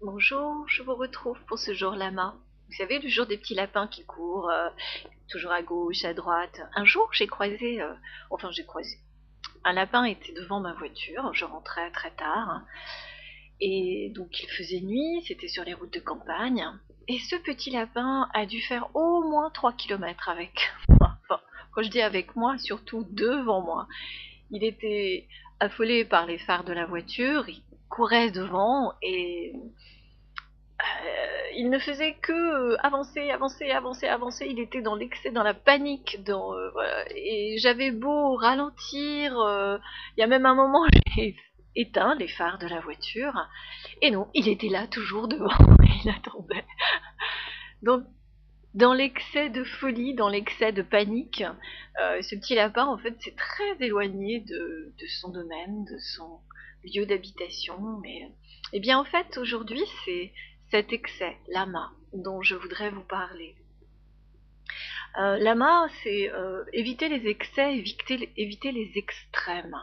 Bonjour, je vous retrouve pour ce jour lama. Vous savez, le jour des petits lapins qui courent, toujours à gauche, à droite. Un jour, j'ai croisé. Un lapin était devant ma voiture, je rentrais très tard, et donc il faisait nuit, c'était sur les routes de campagne, et ce petit lapin a dû faire au moins 3 kilomètres avec moi. Enfin, quand je dis avec moi, surtout devant moi. Il était affolé par les phares de la voiture, il courait devant, et il ne faisait que avancer, avancer, avancer, avancer. Il était dans l'excès, dans la panique. Voilà. Et j'avais beau ralentir. Il y a même un moment, j'ai éteint les phares de la voiture. Et non, il était là, toujours devant. Il attendait. Donc, dans l'excès de folie, dans l'excès de panique, ce petit lapin, en fait, s'est très éloigné de son domaine, de son lieu d'habitation. Mais, eh bien, en fait, aujourd'hui, c'est cet excès, lama, dont je voudrais vous parler. Lama, c'est éviter les excès, éviter les extrêmes.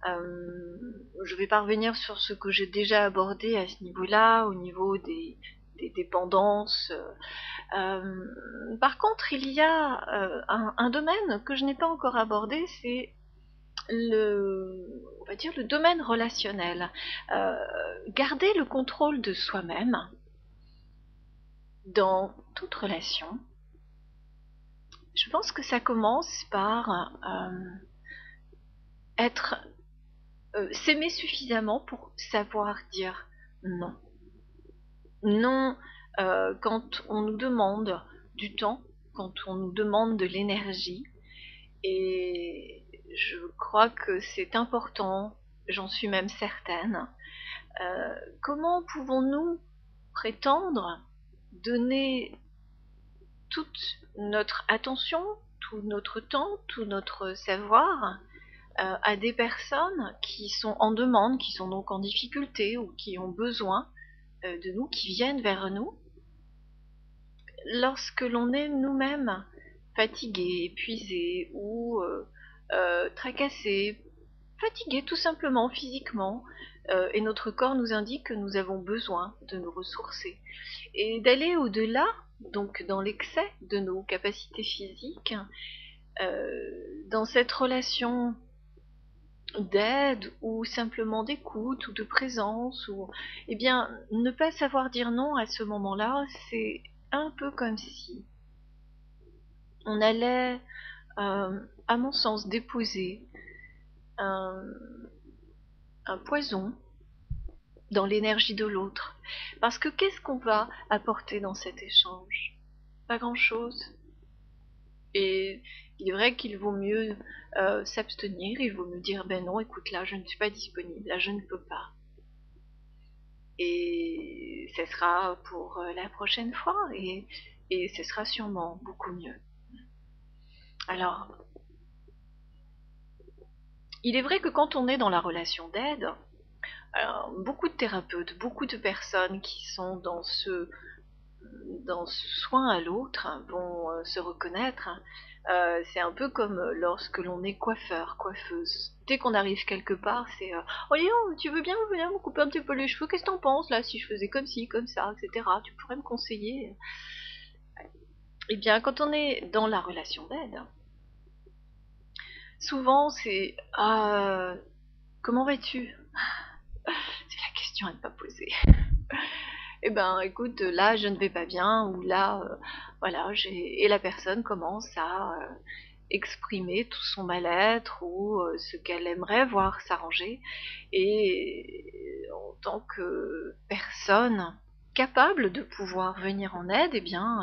Je vais pas revenir sur ce que j'ai déjà abordé à ce niveau-là, au niveau des dépendances. Par contre, il y a un domaine que je n'ai pas encore abordé, c'est on va dire le domaine relationnel. Garder le contrôle de soi-même dans toute relation. Je pense que ça commence par s'aimer suffisamment pour savoir dire non. Non, quand on nous demande du temps, quand on nous demande de l'énergie. Et je crois que c'est important, j'en suis même certaine. Comment pouvons-nous prétendre donner toute notre attention, tout notre temps, tout notre savoir à des personnes qui sont en demande, qui sont donc en difficulté ou qui ont besoin de nous, qui viennent vers nous, lorsque l'on est nous-mêmes fatigué, épuisé ou tracassé, fatigué tout simplement physiquement, et notre corps nous indique que nous avons besoin de nous ressourcer. Et d'aller au-delà, donc dans l'excès de nos capacités physiques, dans cette relation d'aide ou simplement d'écoute ou de présence, ou eh bien ne pas savoir dire non à ce moment-là, c'est un peu comme si on allait, à mon sens, déposer un, un poison dans l'énergie de l'autre. Parce que qu'est-ce qu'on va apporter dans cet échange? Pas grand-chose. Et il est vrai qu'il vaut mieux s'abstenir, il vaut mieux dire ben non, écoute, là je ne suis pas disponible, là je ne peux pas. Et ce sera pour la prochaine fois, et ce sera sûrement beaucoup mieux. Alors, il est vrai que quand on est dans la relation d'aide, alors, beaucoup de thérapeutes, beaucoup de personnes qui sont dans ce soin à l'autre vont se reconnaître. C'est un peu comme lorsque l'on est coiffeur, coiffeuse. Dès qu'on arrive quelque part, c'est oh yo, tu veux bien venir me couper un petit peu les cheveux? Qu'est-ce que t'en penses là si je faisais comme ci, comme ça, etc. Tu pourrais me conseiller? Eh bien, quand on est dans la relation d'aide, souvent c'est comment vas-tu? C'est la question à ne pas poser. Eh ben, écoute, là, je ne vais pas bien, ou là, voilà, et la personne commence à exprimer tout son mal-être ou ce qu'elle aimerait voir s'arranger. Et en tant que personne capable de pouvoir venir en aide, eh bien,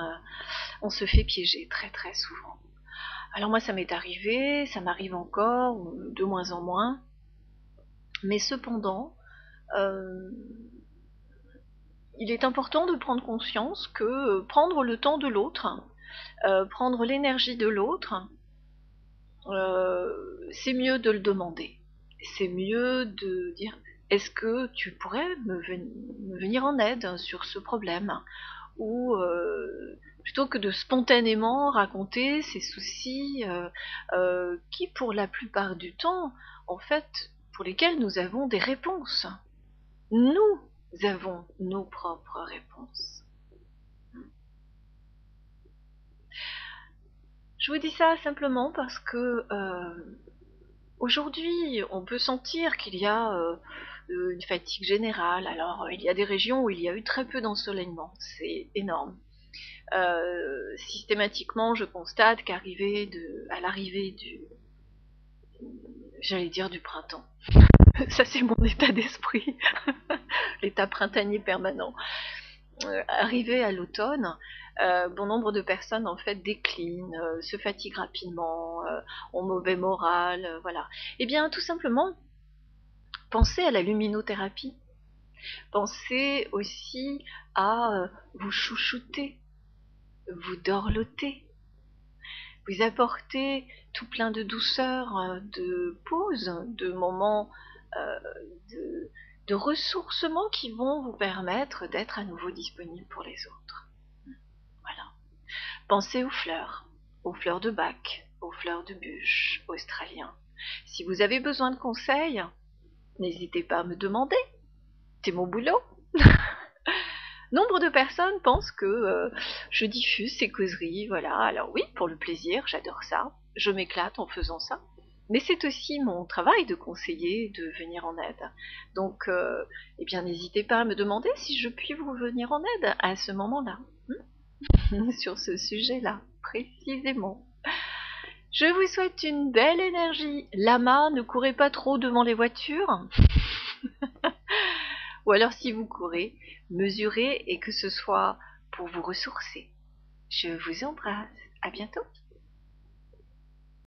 on se fait piéger très très souvent. Alors moi, ça m'est arrivé, ça m'arrive encore, de moins en moins, mais cependant, euh, il est important de prendre conscience que prendre le temps de l'autre, prendre l'énergie de l'autre, c'est mieux de le demander. C'est mieux de dire est-ce que tu pourrais me venir en aide sur ce problème? Ou plutôt que de spontanément raconter ses soucis qui pour la plupart du temps, en fait, pour lesquels nous avons des réponses. Nous avons nos propres réponses. Je vous dis ça simplement parce que aujourd'hui, on peut sentir qu'il y a une fatigue générale. Alors, il y a des régions où il y a eu très peu d'ensoleillement, c'est énorme. Systématiquement, je constate à l'arrivée j'allais dire du printemps. Ça, c'est mon état d'esprit, l'état printanier permanent. Arrivé à l'automne, bon nombre de personnes en fait déclinent, se fatiguent rapidement, ont mauvais moral, voilà. Eh bien, tout simplement, pensez à la luminothérapie. Pensez aussi à vous chouchouter, vous dorloter, vous apporter tout plein de douceur, de pause, de moments euh, de, de ressourcement qui vont vous permettre d'être à nouveau disponible pour les autres. Voilà. Pensez aux fleurs de bac, aux fleurs de bûche australiens. Si vous avez besoin de conseils, n'hésitez pas à me demander. C'est mon boulot. Nombre de personnes pensent que je diffuse ces causeries, voilà. Alors oui, pour le plaisir, j'adore ça. Je m'éclate en faisant ça. Mais c'est aussi mon travail de conseiller, de venir en aide. Donc, eh bien, n'hésitez pas à me demander si je puis vous venir en aide à ce moment-là, sur ce sujet-là, précisément. Je vous souhaite une belle énergie. Lama, ne courez pas trop devant les voitures. Ou alors si vous courez, mesurez et que ce soit pour vous ressourcer. Je vous embrasse. À bientôt.